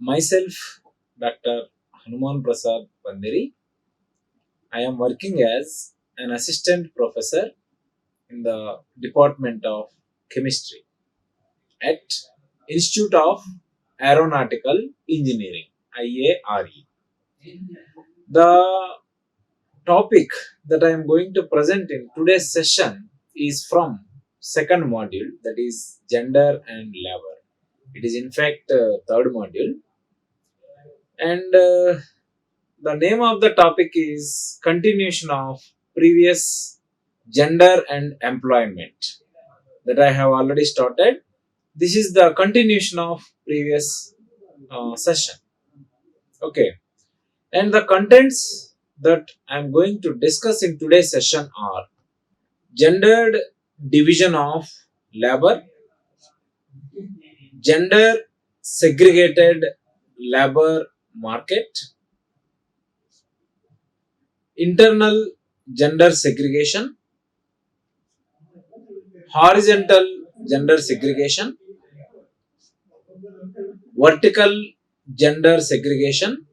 Myself, Dr. Hanuman Prasad. I am working as an assistant professor in the Department of Chemistry at Institute of Aeronautical Engineering IARE. The topic that I am going to present in today's session is from second module, that is gender and labor. It is in fact third module, and the name of the topic is continuation of previous gender and employment that I have already started. This is the continuation of previous session. Okay, and the contents that I am going to discuss in today's session are gendered division of labor, gender segregated labor market, internal gender segregation, horizontal gender segregation, vertical gender segregation,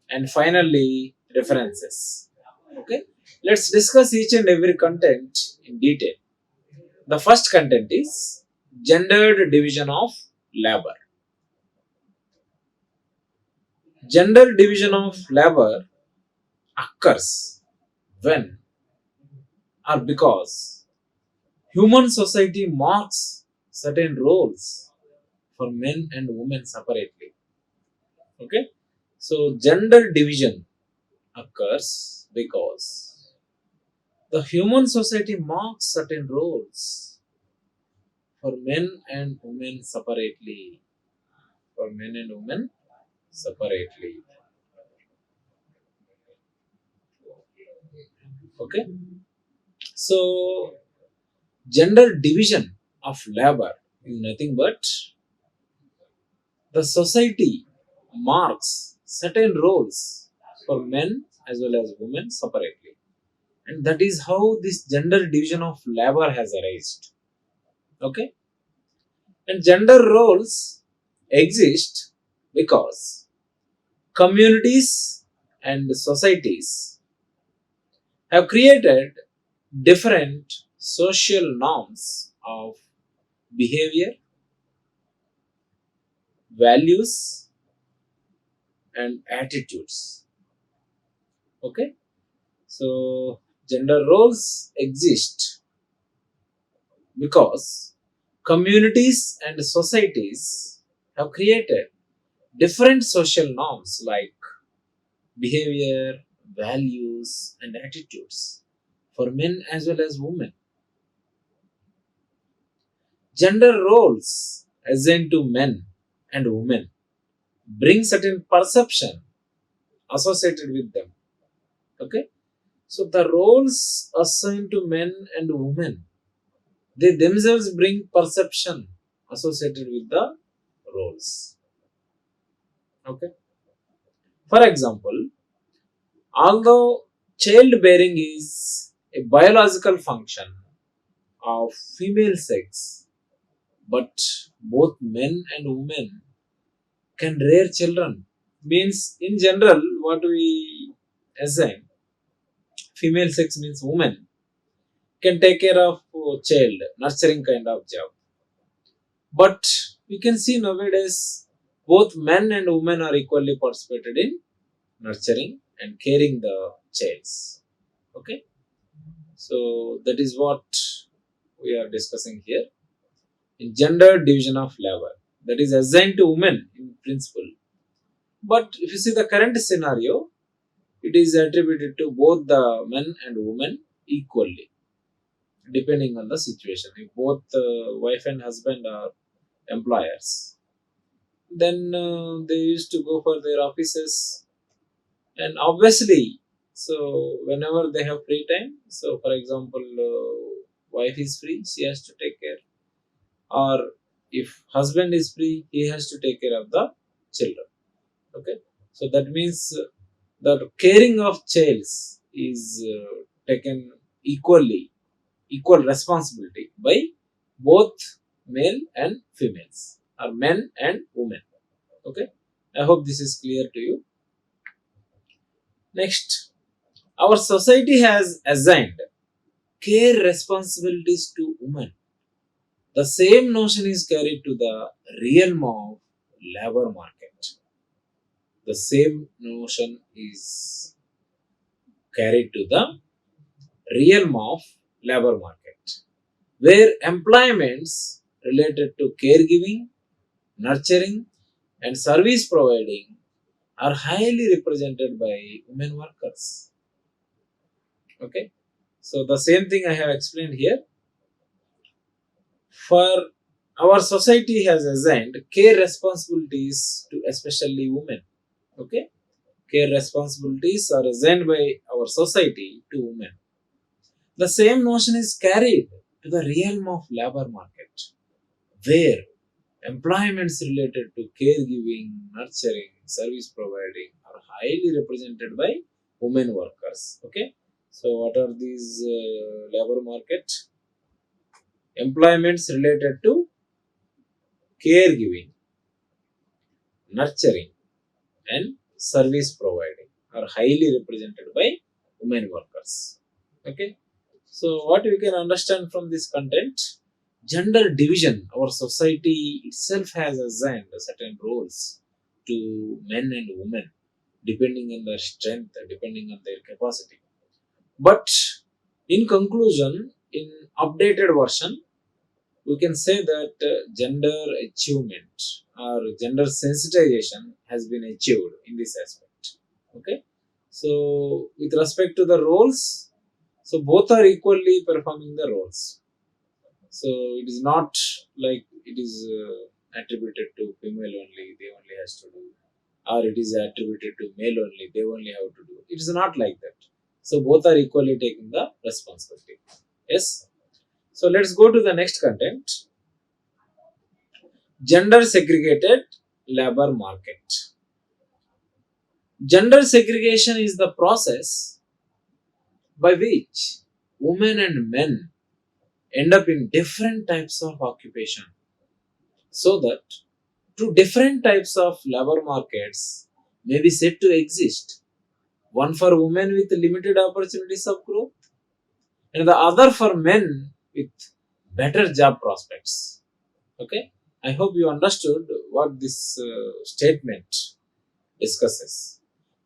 and finally references. Okay, let's discuss each and every content in detail. The first content is gendered division of labor. Gender division of labor occurs when or because human society marks certain roles for men and women separately. Okay, so gender division occurs because the human society marks certain roles for men and women separately. For men and women separately. Okay, so gender division of labor is nothing but the society marks certain roles for men as well as women separately, and that is how this gender division of labor has arisen. Okay, and gender roles exist because communities and societies have created different social norms of behavior, values, and attitudes. Okay, so gender roles exist because communities and societies have created different social norms like behavior, values, and attitudes for men as well as women. Gender roles assigned to men and women bring certain perception associated with them. Okay, so the roles assigned to men and women, they themselves bring perception associated with the roles. Okay, for example, although childbearing is a biological function of female sex, but both men and women can rear children. Means in general, what we assign, female sex means woman can take care of child, nurturing kind of job. But we can see nowadays both men and women are equally participated in nurturing and caring the childs. Okay, so that is what we are discussing here in gender division of labor, that is assigned to women in principle. But if you see the current scenario, it is attributed to both the men and women equally, depending on the situation. If both wife and husband are employers, then they used to go for their offices, and obviously, so whenever they have free time, so for example, wife is free, she has to take care, or if husband is free, he has to take care of the children. Okay, so that means that caring of childs is taken equal responsibility by both male and females, or men and women. Okay, I hope this is clear to you. Next, our society has assigned care responsibilities to women. The same notion is carried to the realm of labor market. The same notion is carried to the realm of labor market, where employments related to caregiving, nurturing, and service providing are highly represented by women workers. Okay, so the same thing I have explained here. For our society has assigned care responsibilities to especially women. Okay, care responsibilities are assigned by our society to women. The same notion is carried to the realm of labor market, where employments related to caregiving, nurturing, service providing are highly represented by women workers. Okay, so what are these labor market? Employments related to caregiving, nurturing, and service providing are highly represented by women workers. Okay, so what we can understand from this content, gender division, our society itself has assigned certain roles to men and women depending on their strength, depending on their capacity. But in conclusion, in updated version, we can say that gender achievement or gender sensitization has been achieved in this aspect. Okay, so with respect to the roles, so both are equally performing the roles. So it is not like it is attributed to female only, they only has to do, or it is attributed to male only, they only have to do. It is not like that. So both are equally taking the responsibility. Yes. So let's go to the next content. Gender segregated labor market. Gender segregation is the process by which women and men end up in different types of occupation, so that two different types of labor markets may be said to exist, one for women with limited opportunities of growth and the other for men with better job prospects. Okay, I hope you understood what this statement discusses.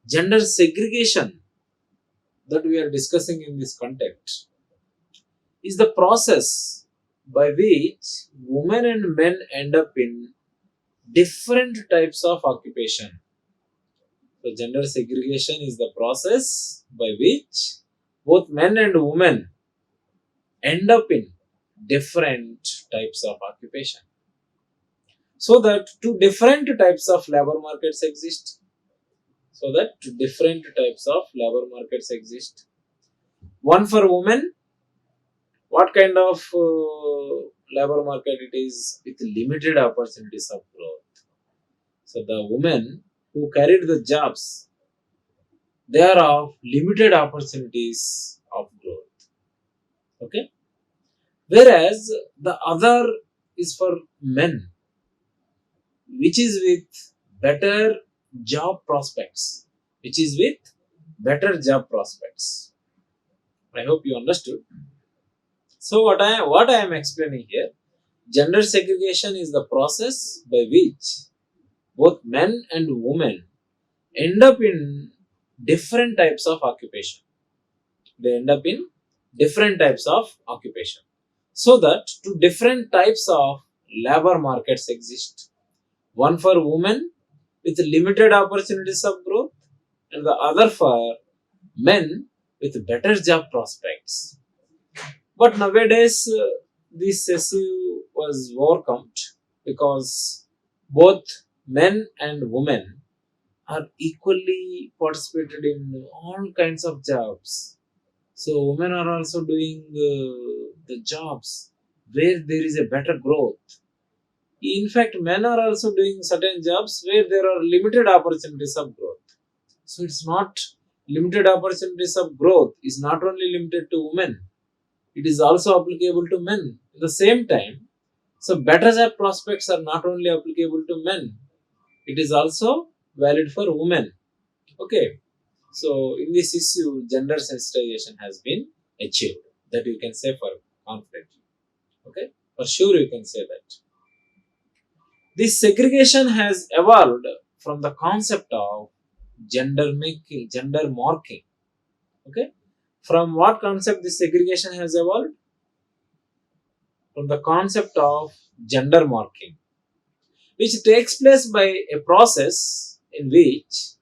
Gender segregation that we are discussing in this context is the process by which women and men end up in different types of occupation. So, gender segregation is the process by which both men and women end up in different types of occupation. So that two different types of labor markets exist. So that two different types of labor markets exist. One for women, what kind of labor market it is with limited opportunities of growth. So the women who carried the jobs, they are of limited opportunities of growth. Okay, whereas the other is for men, which is with better job prospects, which is with better job prospects. I hope you understood. So what I am explaining here, gender segregation is the process by which both men and women end up in different types of occupation. They end up in different types of occupation. So that two different types of labor markets exist. One for women with limited opportunities of growth and the other for men with better job prospects. But nowadays, this issue was overcome because both men and women are equally participated in all kinds of jobs. So women are also doing the jobs where there is a better growth. In fact, men are also doing certain jobs where there are limited opportunities of growth. So it's not limited opportunities of growth is not only limited to women, it is also applicable to men. At the same time, so better job prospects are not only applicable to men, it is also valid for women. Okay. So in this issue, gender sensitization has been achieved. That you can say for confidently. Okay. For sure you can say that. This segregation has evolved from the concept of gender marking. Okay. From what concept this segregation has evolved? From the concept of gender marking, which takes place by a process in which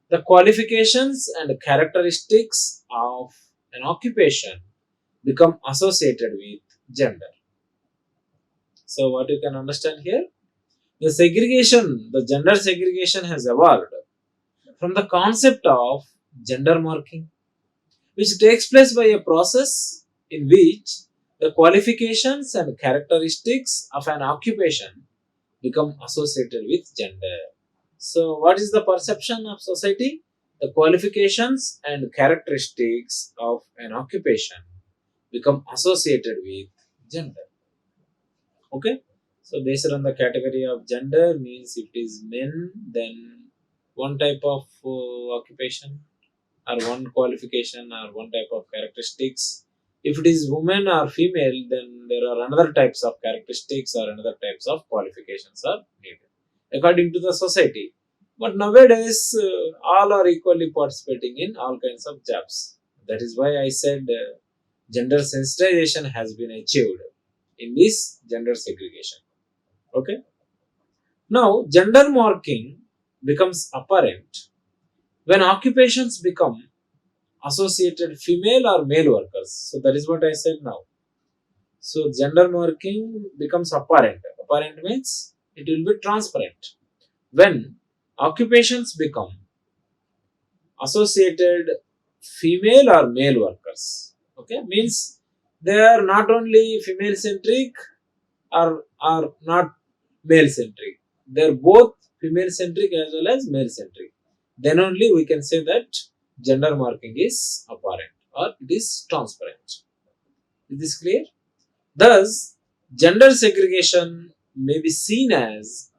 the qualifications and characteristics of an occupation become associated with gender. So, what you can understand here? The gender segregation has evolved from the concept of gender marking, which takes place by a process in which the qualifications and characteristics of an occupation become associated with gender. So, what is the perception of society? The qualifications and characteristics of an occupation become associated with gender. Okay? So, based on the category of gender means if it is men, then one type of occupation or one qualification or one type of characteristics. If it is woman or female, then there are another types of characteristics or another types of qualifications are needed according to the society. But nowadays, all are equally participating in all kinds of jobs. That is why I said gender sensitization has been achieved in this gender segregation. Okay. Now, gender marking becomes apparent when occupations become associated female or male workers. So that is what I said now. So gender marking becomes apparent. Apparent means it will be transparent. When occupations become associated female or male workers. Okay, means they are not only female centric or not male centric. They are both female centric as well as male centric. Then only we can say that gender marking is apparent or it is transparent. Is this clear? Thus, gender segregation may be seen as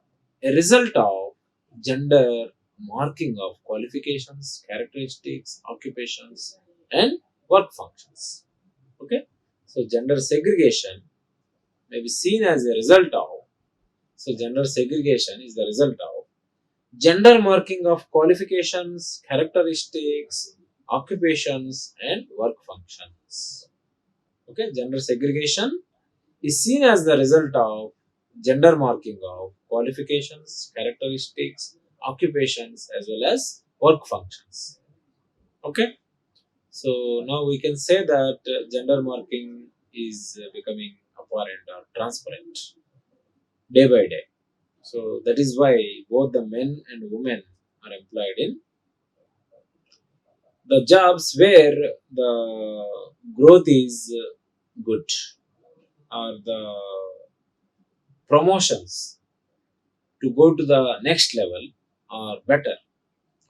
a result of gender marking of qualifications, characteristics, occupations, and work functions. Okay? So, gender segregation may be seen as a result of, so gender segregation is the result of gender marking of qualifications, characteristics, occupations, and work functions. Okay, gender segregation is seen as the result of gender marking of qualifications, characteristics, occupations, as well as work functions. Okay, so now we can say that gender marking is becoming apparent or transparent day by day. So that is why both the men and women are employed in the jobs where the growth is good or the promotions to go to the next level are better.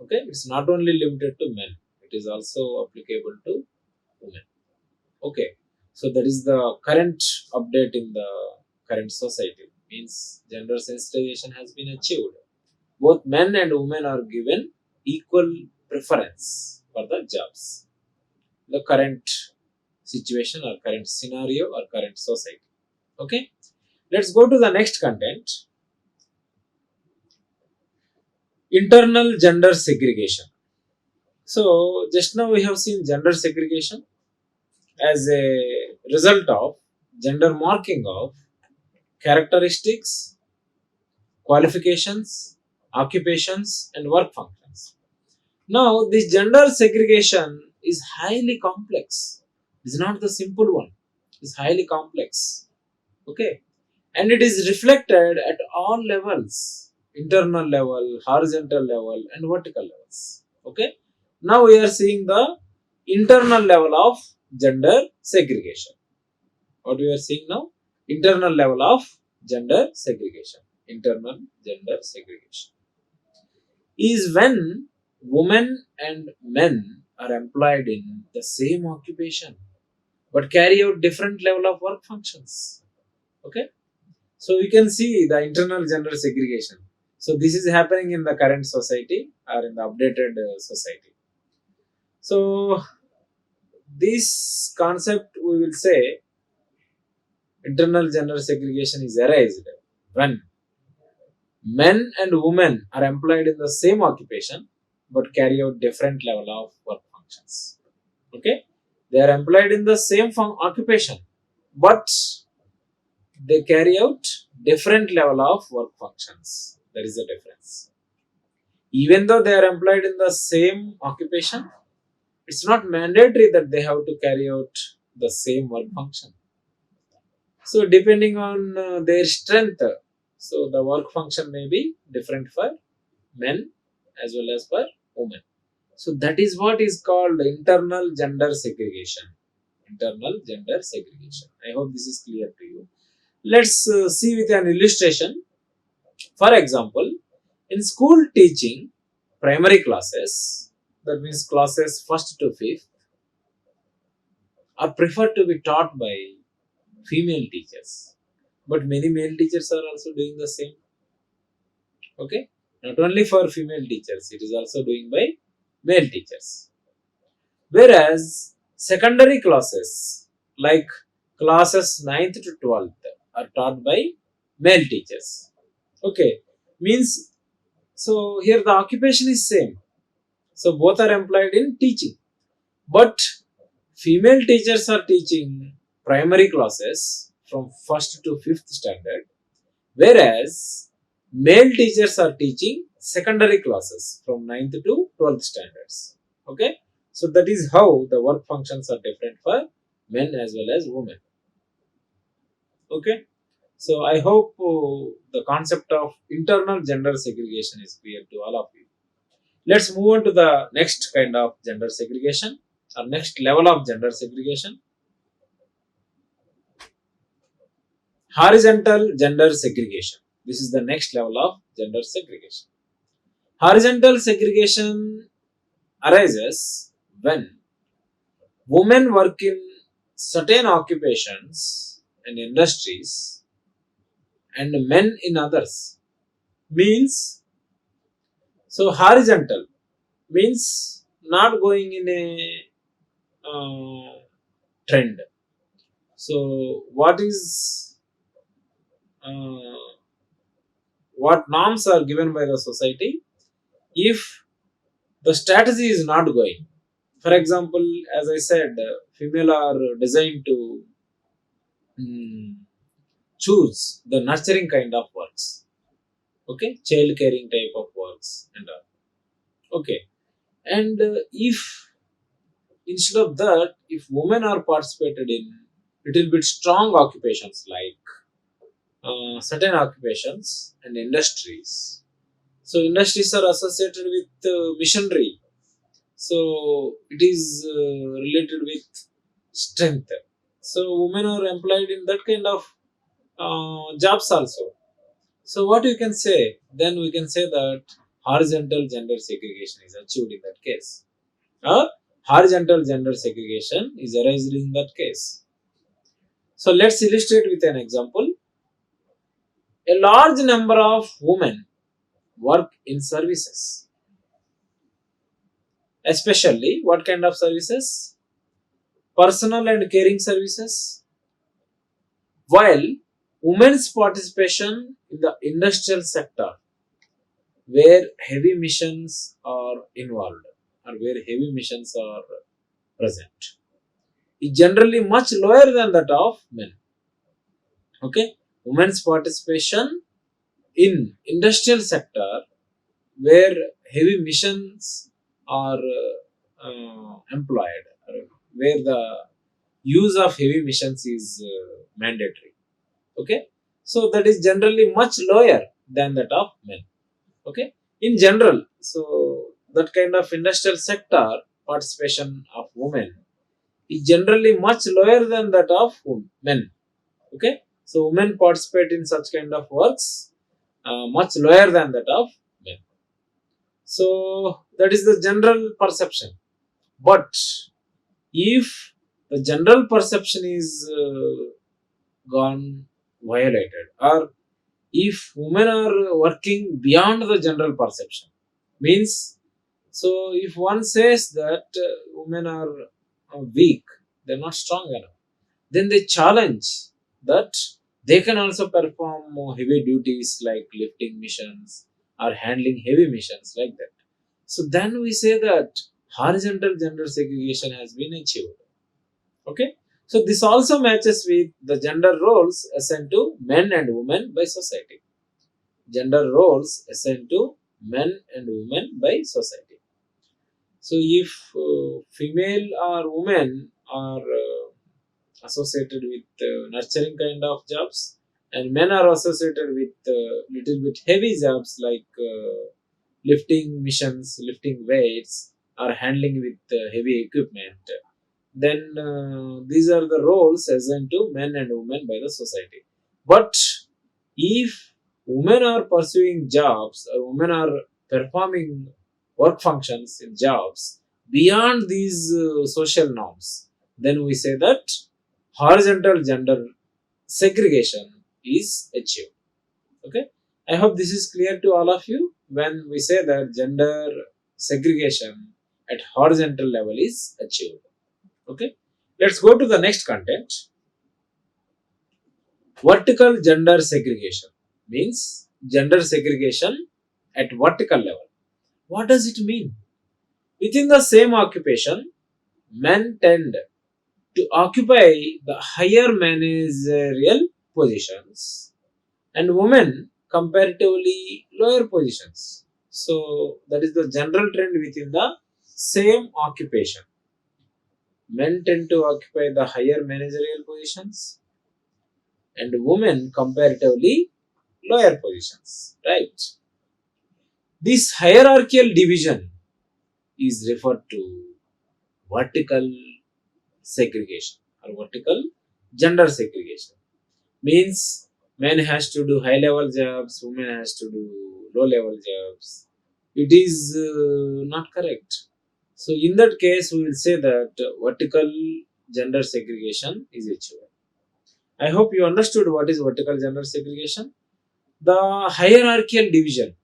Okay, it's not only limited to men, it is also applicable to women. Okay, so that is the current update in the current society. Means gender sensitization has been achieved. Both men and women are given equal preference for the jobs. The current situation or current scenario or current society. Okay, let's go to the next content. Internal gender segregation. So, just now we have seen gender segregation as a result of gender marking of characteristics, qualifications, occupations, and work functions. Now, this gender segregation is highly complex. It's not the simple one. It's highly complex. Okay. And it is reflected at all levels, internal level, horizontal level, and vertical levels. Okay. Now we are seeing the internal level of gender segregation. What we are seeing now? Internal level of gender segregation. Internal gender segregation is when women and men are employed in the same occupation but carry out different level of work functions. Okay, so we can see the internal gender segregation. So this is happening in the current society or in the updated society. So this concept, we will say, internal gender segregation is arised when men and women are employed in the same occupation but carry out different level of work functions. Okay, they are employed in the same occupation but they carry out different level of work functions. There is a difference. Even though they are employed in the same occupation, it's not mandatory that they have to carry out the same work function. So depending on their strength, so the work function may be different for men as well as for women. So that is what is called internal gender segregation. Internal gender segregation. I hope this is clear to you. Let's see with an illustration. For example, in school teaching, primary classes, that means classes 1st to 5th, are preferred to be taught by female teachers. But many male teachers are also doing the same. Okay, not only for female teachers, it is also doing by male teachers. Whereas secondary classes like classes 9th to 12th are taught by male teachers. Okay, means, so here the occupation is same. So both are employed in teaching. But female teachers are teaching primary classes from 1st to 5th standard, whereas male teachers are teaching secondary classes from 9th to 12th standards. Okay, so that is how the work functions are different for men as well as women. Okay, so I hope the concept of internal gender segregation is clear to all of you. Let's move on to the next kind of gender segregation, or next level of gender segregation: horizontal gender segregation. This is the next level of gender segregation. Horizontal segregation arises when women work in certain occupations and industries and men in others. Means, so horizontal means not going in a trend. So uh, what norms are given by the society? If the strategy is not going, for example, as I said, female are designed to choose the nurturing kind of works. Okay, child caring type of works and all. Okay, and if instead of that, if women are participated in little bit strong occupations like certain occupations and industries. So industries are associated with missionary. So it is related with strength. So women are employed in that kind of jobs also. So what you can say? Then we can say that horizontal gender segregation is achieved in that case. Horizontal gender segregation is arised in that case. So let's illustrate with an example. A large number of women work in services, especially what kind of services? Personal and caring services. While women's participation in the industrial sector, where heavy missions are involved or where heavy missions are present, is generally much lower than that of men. Okay, women's participation in industrial sector where heavy missions are employed, where the use of heavy missions is mandatory. Okay, so that is generally much lower than that of men. Okay, in general, so that kind of industrial sector participation of women is generally much lower than that of men. Okay, so women participate in such kind of works much lower than that of men. So that is the general perception. But if the general perception is gone violated, or if women are working beyond the general perception, means, so if one says that women are weak, they're not strong enough, then they challenge that they can also perform heavy duties like lifting missions or handling heavy missions like that. So then we say that horizontal gender segregation has been achieved. Okay. So this also matches with the gender roles assigned to men and women by society. Gender roles assigned to men and women by society. So if female or women are associated with nurturing kind of jobs, and men are associated with little bit heavy jobs like lifting missions, lifting weights, or handling with heavy equipment, then these are the roles assigned to men and women by the society. But if women are pursuing jobs, or women are performing work functions in jobs beyond these social norms, then we say that horizontal gender segregation is achieved. Okay, I hope this is clear to all of you when we say that gender segregation at horizontal level is achieved. Okay, let's go to the next content. Vertical gender segregation means gender segregation at vertical level. What does it mean? Within the same occupation, men tend to occupy the higher managerial positions and women comparatively lower positions. So that is the general trend within the same occupation. Men tend to occupy the higher managerial positions and women comparatively lower positions, right? This hierarchical division is referred to vertical segregation or vertical gender segregation. Means men has to do high level jobs, women has to do low level jobs. It is not correct. So in that case, we will say that vertical gender segregation is achieved. I hope you understood what is vertical gender segregation. The hierarchical division,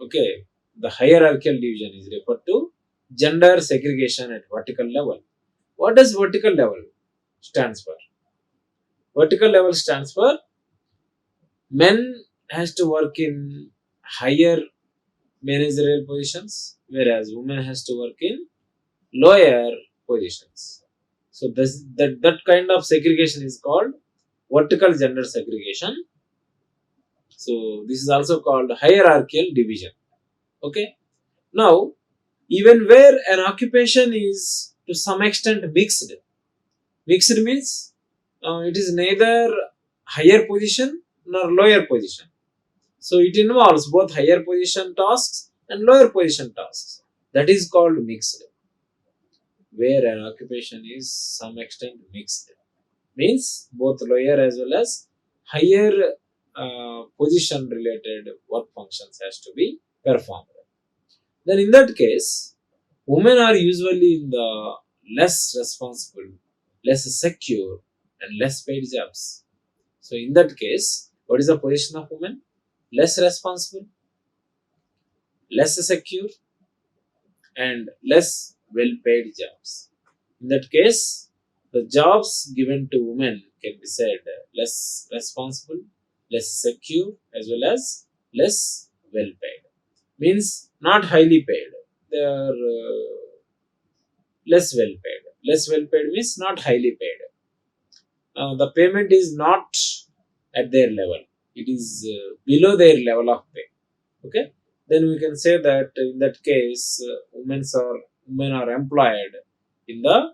okay, the hierarchical division is referred to gender segregation at vertical level. What does vertical level stands for? Vertical level stands for men has to work in higher managerial positions, whereas women has to work in lower positions. So that kind of segregation is called vertical gender segregation. So this is also called hierarchical division. Okay. Now, even where an occupation is to some extent mixed, mixed means it is neither higher position nor lower position. So it involves both higher position tasks and lower position tasks. That is called mixed. Where an occupation is some extent mixed means both lower as well as higher position related work functions has to be performed. Then in that case, women are usually in the less responsible, less secure, and less paid jobs. So in that case, what is the position of women? Less responsible, less secure, and less well paid jobs. In that case, the jobs given to women can be said less responsible, less secure, as well as less well paid. Means not highly paid. They are less well paid. Less well paid means not highly paid. The payment is not at their level. It is below their level of pay. Okay. Then we can say that in that case, women are employed in the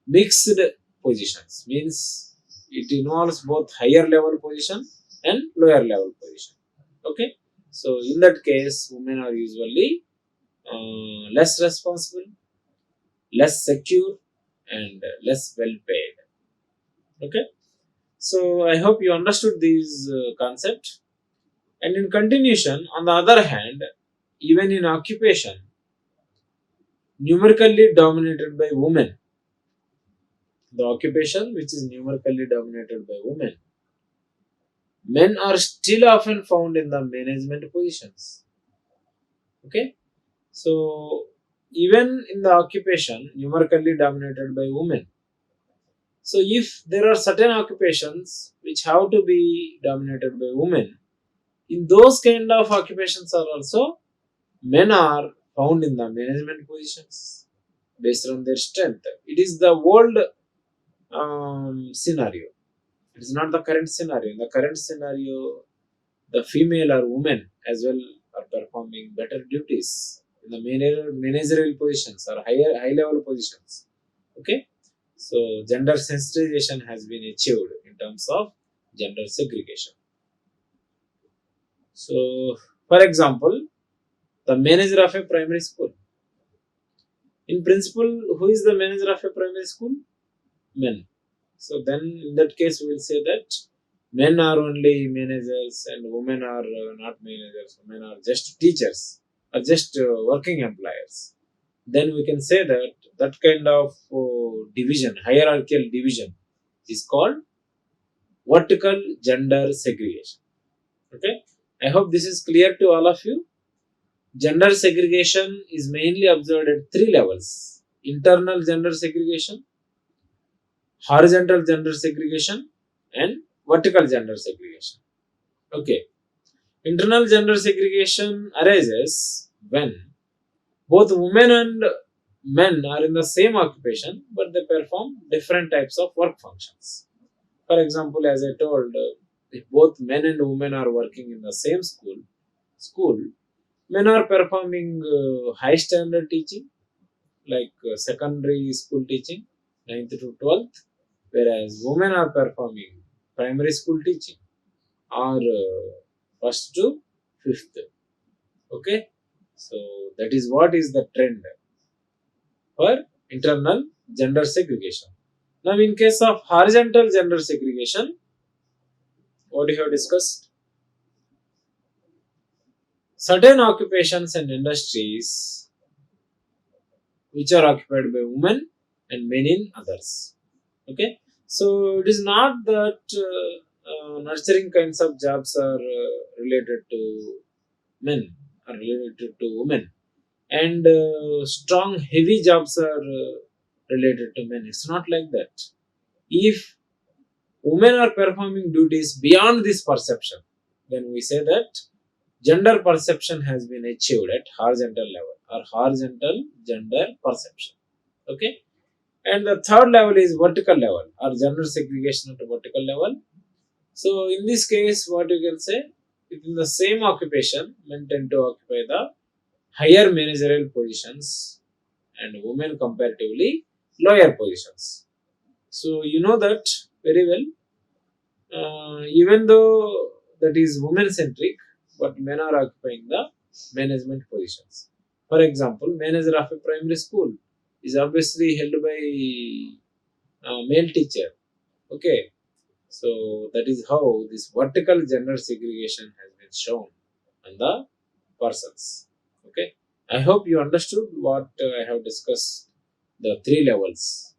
mixed positions. Means it involves both higher level position and lower level position. Okay. So in that case, women are usually less responsible, less secure, and less well paid. Okay. So I hope you understood these concept. And in continuation, on the other hand, even in occupation numerically dominated by women, the occupation which is numerically dominated by women, men are still often found in the management positions. Okay, so even in the occupation numerically dominated by women, so if there are certain occupations which have to be dominated by women, in those kind of occupations are also men are found in the management positions based on their strength. It is the world scenario. It is not the current scenario. In the current scenario, the female or women as well are performing better duties in the managerial positions or high level positions. Okay, so gender sensitization has been achieved in terms of gender segregation. So, for example, the manager of a primary school. In principle, who is the manager of a primary school? Men. So then, in that case, we will say that men are only managers and women are not managers. Men are just teachers or just working employers. Then we can say that that kind of division, hierarchical division, is called vertical gender segregation. Okay, I hope this is clear to all of you. Gender segregation is mainly observed at three levels: internal gender segregation, horizontal gender segregation, and vertical gender segregation. Okay, internal gender segregation arises when both women and men are in the same occupation but they perform different types of work functions. For example, as I told, if both men and women are working in the same school, men are performing high standard teaching like secondary school teaching, 9th to 12th, whereas women are performing primary school teaching or 1st to 5th. Okay, so that is what is the trend for internal gender segregation. Now, in case of horizontal gender segregation, what we have discussed, certain occupations and industries which are occupied by women and men in others. Okay, so it is not that nurturing kinds of jobs are related to men or related to women, and strong heavy jobs are related to men. It's not like that. If women are performing duties beyond this perception, then we say that gender perception has been achieved at horizontal level or horizontal gender perception. Okay, and the third level is vertical level or gender segregation at a vertical level. So in this case, what you can say, within the same occupation, men tend to occupy the higher managerial positions and women comparatively lower positions. So you know that very well. Even though that is women centric, but men are occupying the management positions. For example, manager of a primary school is obviously held by a male teacher. Okay, so that is how this vertical gender segregation has been shown on the persons. Okay, I hope you understood what I have discussed, the three levels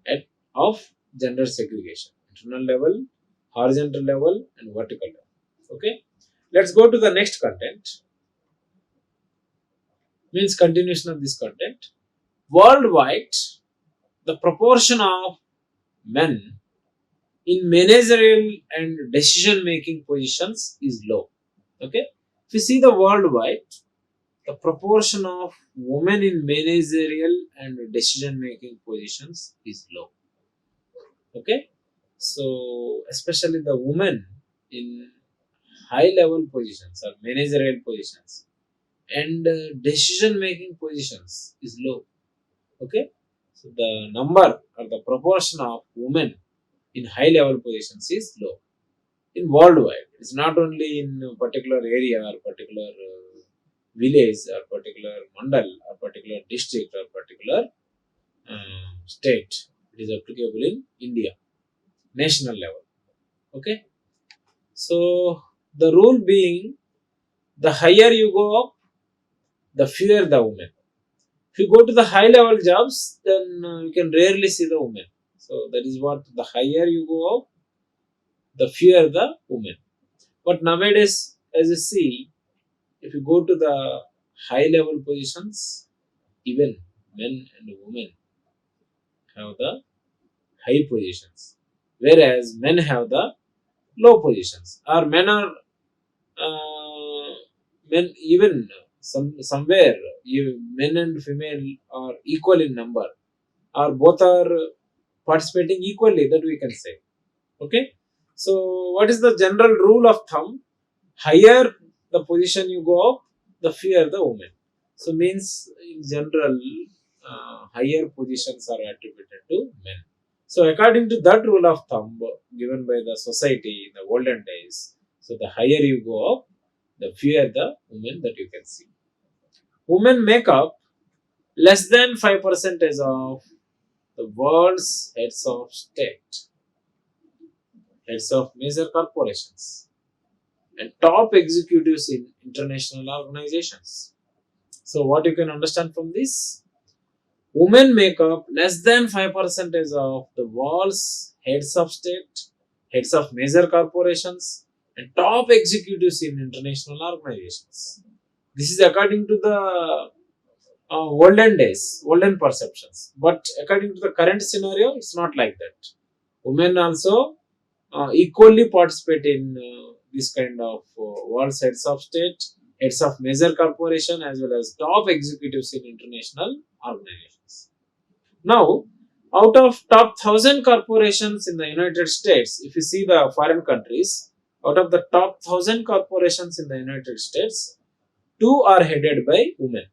at, of gender segregation: internal level, horizontal level, and vertical level. Okay, let's go to the next content, means continuation of this content. Worldwide, the proportion of men in managerial and decision making positions is low. Okay, if you see the worldwide, the proportion of women in managerial and decision making positions is low. Okay, so especially the women in high level positions or managerial positions and decision making positions is low. Okay, so the number or the proportion of women in high level positions is low in worldwide. It's not only in a particular area or particular village or particular mandal or particular district or particular state. It is applicable in India, national level. Okay, so the rule being, the higher you go up, the fewer the women. If you go to the high level jobs, then you can rarely see the women. So that is what, the higher you go up, the fewer the women. But nowadays, as you see, if you go to the high level positions, even men and women have the high positions, whereas men have the low positions. Or men are men, even somewhere men and female are equal in number, or both are participating equally, that we can say. Okay, so what is the general rule of thumb? Higher the position you go up, the fewer the women. So means, in general, higher positions are attributed to men. So according to that rule of thumb given by the society in the olden days, so the higher you go up, the fewer the women that you can see. Women make up less than 5% of the world's heads of state, heads of major corporations, and top executives in international organizations. So, what you can understand from this? Women make up less than 5% of the world's heads of state, heads of major corporations, and top executives in international organizations. This is according to the olden days, olden perceptions. But according to the current scenario, it's not like that. Women also equally participate in this kind of world heads of state, heads of major corporation, as well as top executives in international organizations. Now, out of top 1,000 corporations in the United States, if you see the foreign countries, out of the top 1,000 corporations in the United States, two are headed by women.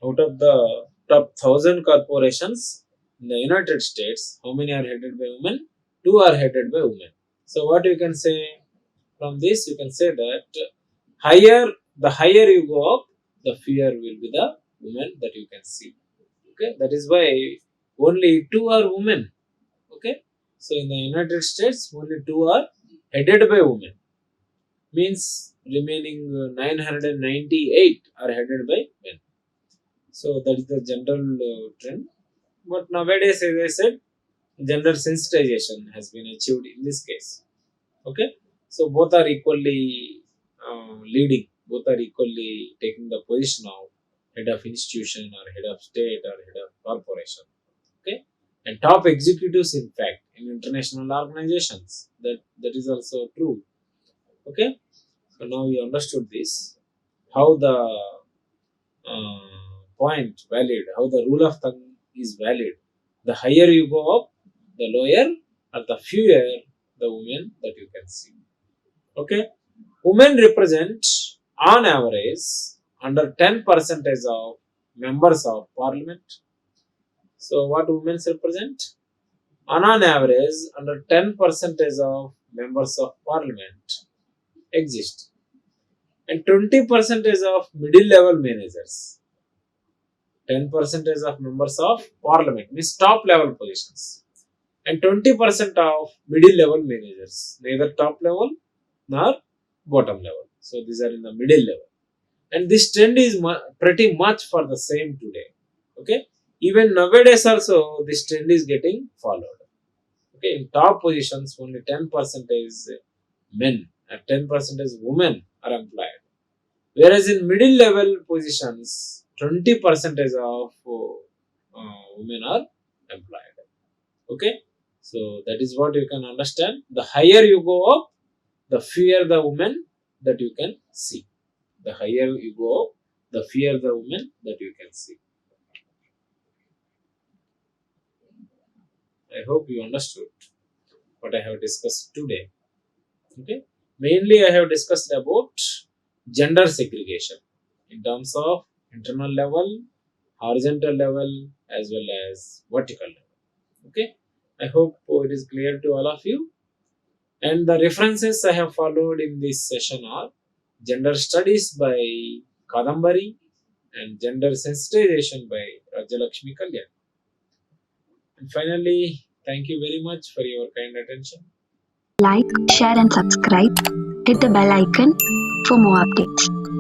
Out of the top 1,000 corporations in the United States, how many are headed by women? Two are headed by women. So what you can say from this? You can say that the higher you go up, the fewer will be the women that you can see. Okay, that is why only two are women. Okay, so in the United States, only two are headed by women. Means remaining 998 are headed by men. So that is the general trend. But nowadays, as I said, gender sensitization has been achieved in this case. Okay, so both are equally leading, both are equally taking the position of head of institution or head of state or head of corporation. Okay, and top executives, in fact, in international organizations. That is also true. Okay, so now you understood this, how the point valid, how the rule of thumb is valid. The higher you go up, the lower or the fewer the women that you can see. Okay, women represent on average under 10% of members of parliament. So what women represent? On average, under 10% of members of parliament exist, and 20% of middle level managers. 10% of members of parliament means top level positions, and 20% of middle level managers, neither top level nor bottom level. So these are in the middle level, and this trend is pretty much for the same today. Okay, even nowadays also this trend is getting followed. Okay, in top positions only 10% is men and 10% is women are employed, whereas in middle level positions 20% of women are employed. Okay, so that is what you can understand. The higher you go up, the fewer the women that you can see. The higher you go up, the fewer the women that you can see. I hope you understood what I have discussed today. Okay, mainly I have discussed about gender segregation in terms of internal level, horizontal level, as well as vertical level. Okay, I hope it is clear to all of you. And the references I have followed in this session are Gender Studies by Kadambari and Gender Sensitization by Rajalakshmi Kalyan. And finally, thank you very much for your kind attention. Like, share, and subscribe. Hit the bell icon for more updates.